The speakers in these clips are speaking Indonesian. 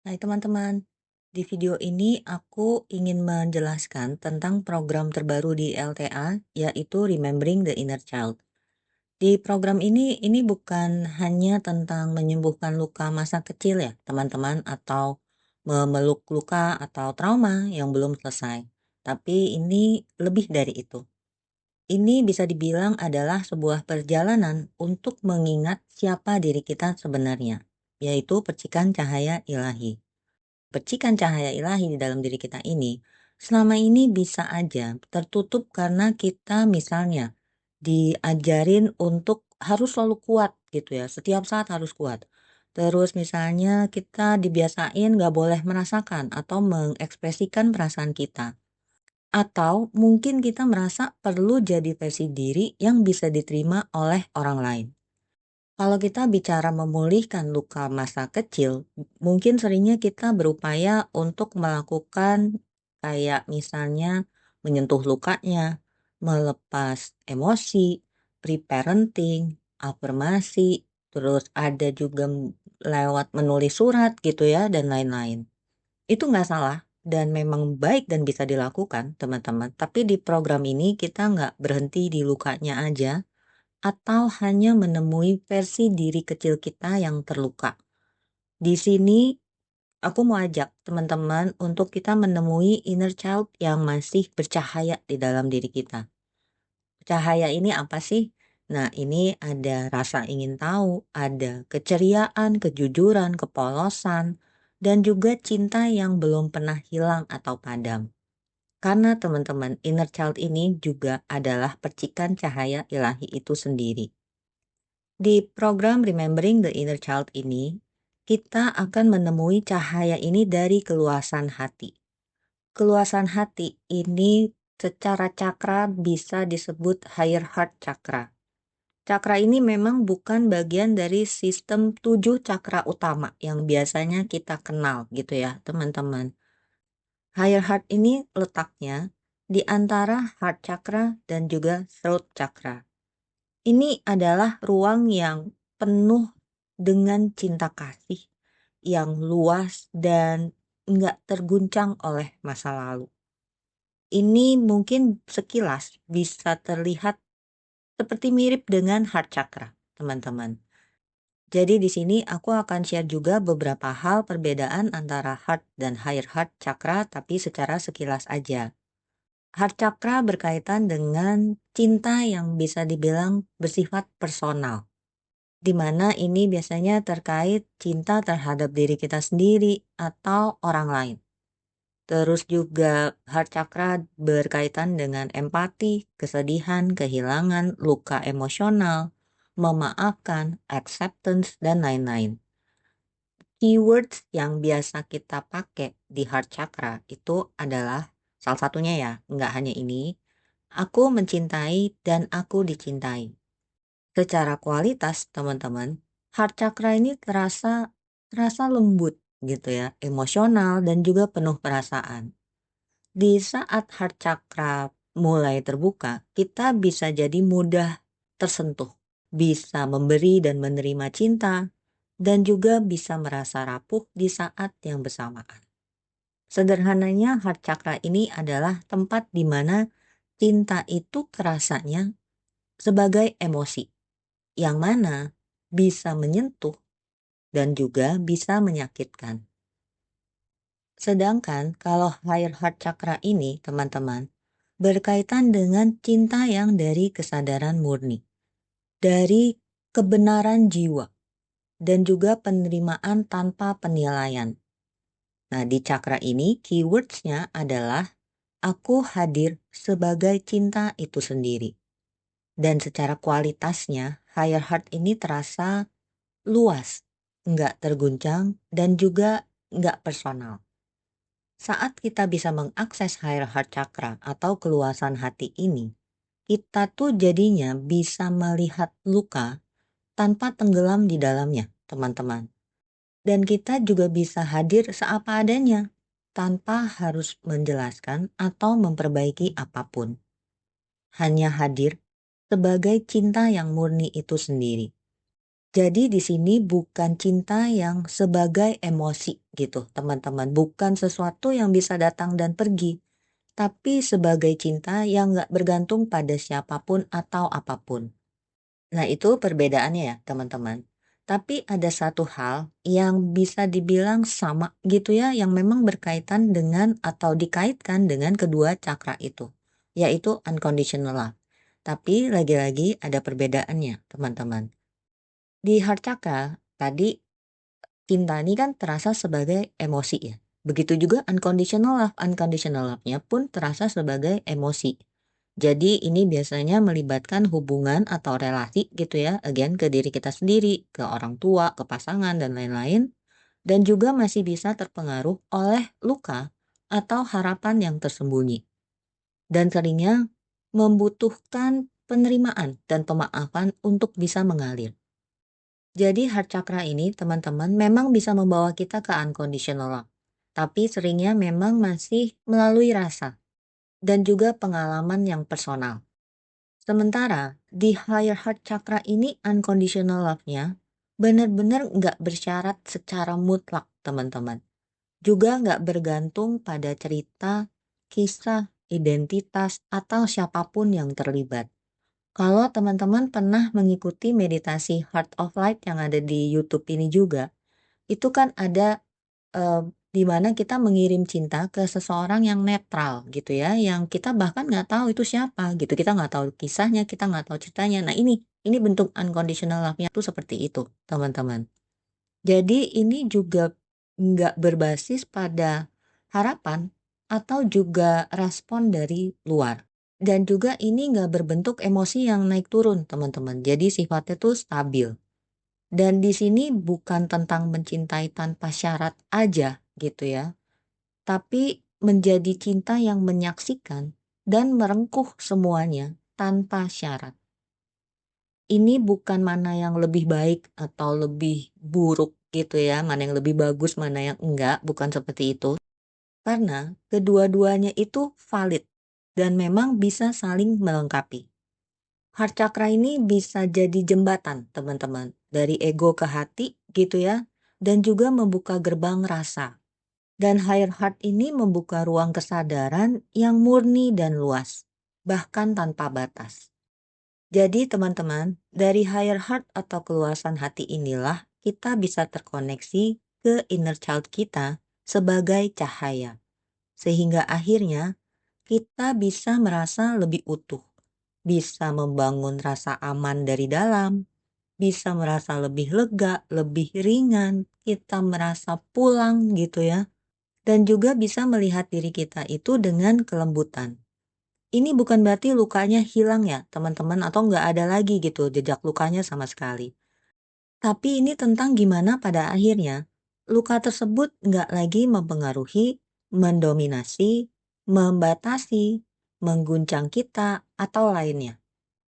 Hai teman-teman, di video ini aku ingin menjelaskan tentang program terbaru di LTA, yaitu Remembering the Inner Child. Di program ini bukan hanya tentang menyembuhkan luka masa kecil ya teman-teman, atau memeluk luka atau trauma yang belum selesai. Tapi ini lebih dari itu. Ini bisa dibilang adalah sebuah perjalanan untuk mengingat siapa diri kita sebenarnya, yaitu percikan cahaya ilahi. Percikan cahaya ilahi di dalam diri kita ini selama ini bisa aja tertutup karena kita misalnya diajarin untuk harus selalu kuat gitu ya, setiap saat harus kuat. Terus misalnya kita dibiasain gak boleh merasakan atau mengekspresikan perasaan kita. Atau mungkin kita merasa perlu jadi versi diri yang bisa diterima oleh orang lain. Kalau kita bicara memulihkan luka masa kecil, mungkin seringnya kita berupaya untuk melakukan kayak misalnya menyentuh lukanya, melepas emosi, pre-parenting, afirmasi, terus ada juga lewat menulis surat gitu ya, dan lain-lain. Itu nggak salah dan memang baik dan bisa dilakukan teman-teman. Tapi di program ini kita nggak berhenti di lukanya aja, atau hanya menemui versi diri kecil kita yang terluka. Di sini aku mau ajak teman-teman untuk kita menemui inner child yang masih bercahaya di dalam diri kita. Cahaya ini apa sih? Nah, ini ada rasa ingin tahu, ada keceriaan, kejujuran, kepolosan, dan juga cinta yang belum pernah hilang atau padam. Karena teman-teman, inner child ini juga adalah percikan cahaya ilahi itu sendiri. Di program Remembering the Inner Child ini, kita akan menemui cahaya ini dari keluasan hati. Keluasan hati ini secara cakra bisa disebut higher heart chakra. Cakra ini memang bukan bagian dari sistem 7 cakra utama yang biasanya kita kenal gitu ya teman-teman. Higher heart ini letaknya di antara heart chakra dan juga throat chakra. Ini adalah ruang yang penuh dengan cinta kasih yang luas dan nggak terguncang oleh masa lalu. Ini mungkin sekilas bisa terlihat seperti mirip dengan heart chakra, teman-teman. Jadi di sini aku akan share juga beberapa hal perbedaan antara heart dan higher heart chakra, tapi secara sekilas aja. Heart chakra berkaitan dengan cinta yang bisa dibilang bersifat personal, di mana ini biasanya terkait cinta terhadap diri kita sendiri atau orang lain. Terus juga heart chakra berkaitan dengan empati, kesedihan, kehilangan, luka emosional, memaafkan, acceptance, dan lain-lain. Keywords yang biasa kita pakai di heart chakra itu adalah salah satunya ya, nggak hanya ini, aku mencintai dan aku dicintai. Secara kualitas teman-teman, heart chakra ini terasa lembut gitu ya, emosional dan juga penuh perasaan. Di saat heart chakra mulai terbuka, kita bisa jadi mudah tersentuh, bisa memberi dan menerima cinta, dan juga bisa merasa rapuh di saat yang bersamaan. Sederhananya, heart chakra ini adalah tempat di mana cinta itu terasanya sebagai emosi, yang mana bisa menyentuh dan juga bisa menyakitkan. Sedangkan kalau higher heart chakra ini, teman-teman, berkaitan dengan cinta yang dari kesadaran murni, dari kebenaran jiwa, dan juga penerimaan tanpa penilaian. Nah, di chakra ini keywordsnya adalah aku hadir sebagai cinta itu sendiri. Dan secara kualitasnya, higher heart ini terasa luas, nggak terguncang, dan juga nggak personal. Saat kita bisa mengakses higher heart chakra atau keluasan hati ini, kita tuh jadinya bisa melihat luka tanpa tenggelam di dalamnya, teman-teman. Dan kita juga bisa hadir seapa adanya, tanpa harus menjelaskan atau memperbaiki apapun. Hanya hadir sebagai cinta yang murni itu sendiri. Jadi di sini bukan cinta yang sebagai emosi gitu, teman-teman. Bukan sesuatu yang bisa datang dan pergi, tapi sebagai cinta yang nggak bergantung pada siapapun atau apapun. Nah, itu perbedaannya ya, teman-teman. Tapi ada satu hal yang bisa dibilang sama gitu ya, yang memang berkaitan dengan atau dikaitkan dengan kedua cakra itu, yaitu unconditional love. Tapi lagi-lagi ada perbedaannya, teman-teman. Di heart chakra tadi, cinta ini kan terasa sebagai emosi ya. Begitu juga unconditional love-nya pun terasa sebagai emosi. Jadi ini biasanya melibatkan hubungan atau relasi gitu ya, again ke diri kita sendiri, ke orang tua, ke pasangan dan lain-lain. Dan juga masih bisa terpengaruh oleh luka atau harapan yang tersembunyi. Dan seringnya membutuhkan penerimaan dan pemaafan untuk bisa mengalir. Jadi heart chakra ini teman-teman memang bisa membawa kita ke unconditional love. Tapi seringnya memang masih melalui rasa dan juga pengalaman yang personal. Sementara di higher heart chakra ini unconditional love-nya benar-benar nggak bersyarat secara mutlak teman-teman. Juga nggak bergantung pada cerita, kisah, identitas, atau siapapun yang terlibat. Kalau teman-teman pernah mengikuti meditasi Heart of Light yang ada di YouTube ini juga, itu kan ada di mana kita mengirim cinta ke seseorang yang netral gitu ya, yang kita bahkan nggak tahu itu siapa gitu, kita nggak tahu kisahnya, kita nggak tahu ceritanya. Nah ini bentuk unconditional love-nya tuh seperti itu, teman-teman. Jadi ini juga nggak berbasis pada harapan atau juga respon dari luar. Dan juga ini nggak berbentuk emosi yang naik turun, teman-teman. Jadi sifatnya tuh stabil. Dan di sini bukan tentang mencintai tanpa syarat aja gitu ya, tapi menjadi cinta yang menyaksikan dan merengkuh semuanya tanpa syarat. Ini bukan mana yang lebih baik atau lebih buruk gitu ya, mana yang lebih bagus, mana yang enggak, bukan seperti itu. Karena kedua-duanya itu valid dan memang bisa saling melengkapi. Heart chakra ini bisa jadi jembatan, teman-teman, dari ego ke hati gitu ya, dan juga membuka gerbang rasa. Dan higher heart ini membuka ruang kesadaran yang murni dan luas, bahkan tanpa batas. Jadi teman-teman, dari higher heart atau keluasan hati inilah kita bisa terkoneksi ke inner child kita sebagai cahaya. Sehingga akhirnya kita bisa merasa lebih utuh, bisa membangun rasa aman dari dalam, bisa merasa lebih lega, lebih ringan, kita merasa pulang gitu ya. Dan juga bisa melihat diri kita itu dengan kelembutan. Ini bukan berarti lukanya hilang ya teman-teman, atau nggak ada lagi gitu jejak lukanya sama sekali. Tapi ini tentang gimana pada akhirnya luka tersebut nggak lagi mempengaruhi, mendominasi, membatasi, mengguncang kita, atau lainnya.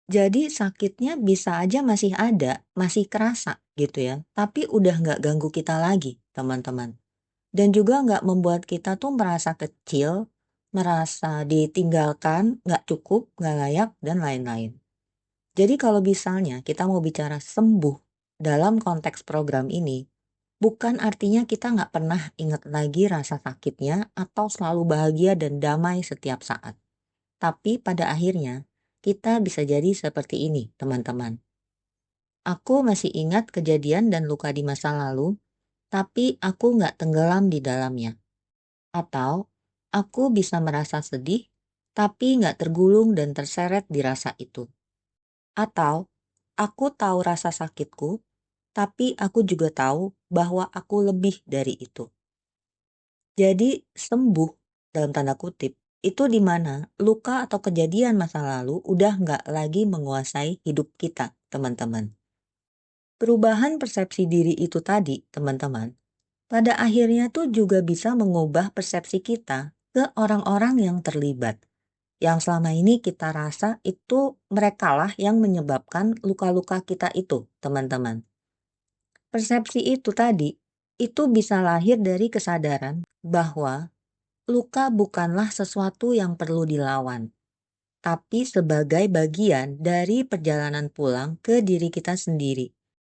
Jadi sakitnya bisa aja masih ada, masih kerasa gitu ya, tapi udah nggak ganggu kita lagi teman-teman. Dan juga nggak membuat kita tuh merasa kecil, merasa ditinggalkan, nggak cukup, nggak layak, dan lain-lain. Jadi kalau misalnya kita mau bicara sembuh dalam konteks program ini, bukan artinya kita nggak pernah ingat lagi rasa sakitnya atau selalu bahagia dan damai setiap saat. Tapi pada akhirnya, kita bisa jadi seperti ini, teman-teman. Aku masih ingat kejadian dan luka di masa lalu, tapi aku nggak tenggelam di dalamnya. Atau aku bisa merasa sedih, tapi nggak tergulung dan terseret di rasa itu. Atau aku tahu rasa sakitku, tapi aku juga tahu bahwa aku lebih dari itu. Jadi sembuh dalam tanda kutip itu di mana luka atau kejadian masa lalu udah nggak lagi menguasai hidup kita, teman-teman. Perubahan persepsi diri itu tadi, teman-teman, pada akhirnya tuh juga bisa mengubah persepsi kita ke orang-orang yang terlibat. Yang selama ini kita rasa itu merekalah yang menyebabkan luka-luka kita itu, teman-teman. Persepsi itu tadi, itu bisa lahir dari kesadaran bahwa luka bukanlah sesuatu yang perlu dilawan, tapi sebagai bagian dari perjalanan pulang ke diri kita sendiri.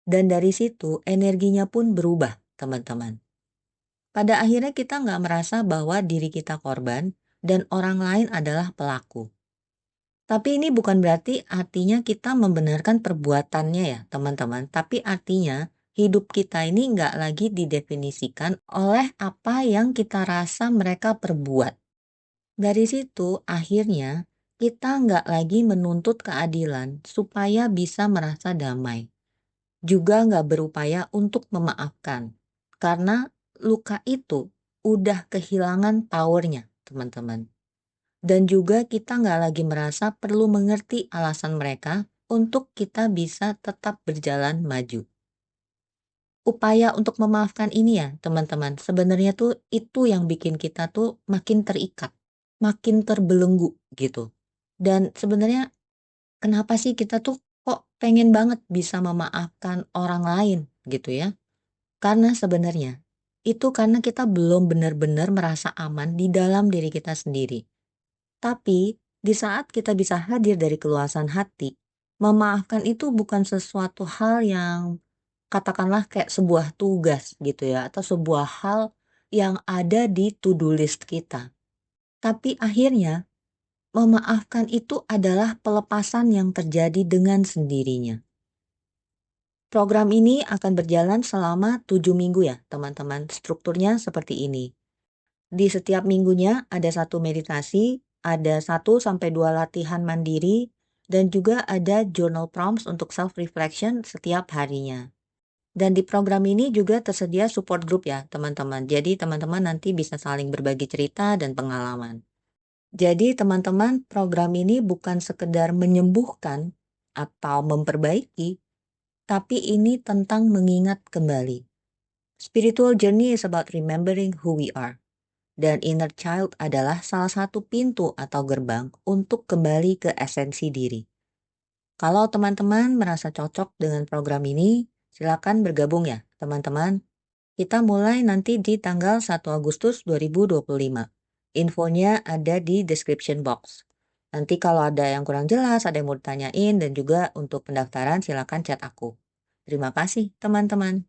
Dan dari situ energinya pun berubah, teman-teman. Pada akhirnya kita nggak merasa bahwa diri kita korban dan orang lain adalah pelaku. Tapi ini bukan berarti artinya kita membenarkan perbuatannya ya teman-teman. Tapi artinya hidup kita ini nggak lagi didefinisikan oleh apa yang kita rasa mereka perbuat. Dari situ akhirnya kita nggak lagi menuntut keadilan supaya bisa merasa damai. Juga nggak berupaya untuk memaafkan. Karena luka itu udah kehilangan powernya teman-teman. Dan juga kita nggak lagi merasa perlu mengerti alasan mereka untuk kita bisa tetap berjalan maju. Upaya untuk memaafkan ini ya teman-teman, sebenarnya tuh itu yang bikin kita tuh makin terikat, makin terbelenggu gitu. Dan sebenarnya kenapa sih kita tuh kok pengen banget bisa memaafkan orang lain gitu ya? Karena sebenarnya itu karena kita belum benar-benar merasa aman di dalam diri kita sendiri. Tapi, di saat kita bisa hadir dari keluasan hati, memaafkan itu bukan sesuatu hal yang katakanlah kayak sebuah tugas gitu ya, atau sebuah hal yang ada di to-do list kita. Tapi akhirnya, memaafkan itu adalah pelepasan yang terjadi dengan sendirinya. Program ini akan berjalan selama 7 minggu ya teman-teman. Strukturnya seperti ini. Di setiap minggunya ada satu meditasi, ada 1 sampai 2 latihan mandiri, dan juga ada journal prompts untuk self-reflection setiap harinya. Dan di program ini juga tersedia support group ya teman-teman. Jadi teman-teman nanti bisa saling berbagi cerita dan pengalaman. Jadi teman-teman program ini bukan sekedar menyembuhkan atau memperbaiki, tapi ini tentang mengingat kembali. Spiritual journey is about remembering who we are. Dan inner child adalah salah satu pintu atau gerbang untuk kembali ke esensi diri. Kalau teman-teman merasa cocok dengan program ini, silakan bergabung ya teman-teman. Kita mulai nanti di tanggal 1 Agustus 2025. Infonya ada di description box. Nanti kalau ada yang kurang jelas, ada yang mau ditanyain, dan juga untuk pendaftaran silakan chat aku. Terima kasih teman-teman.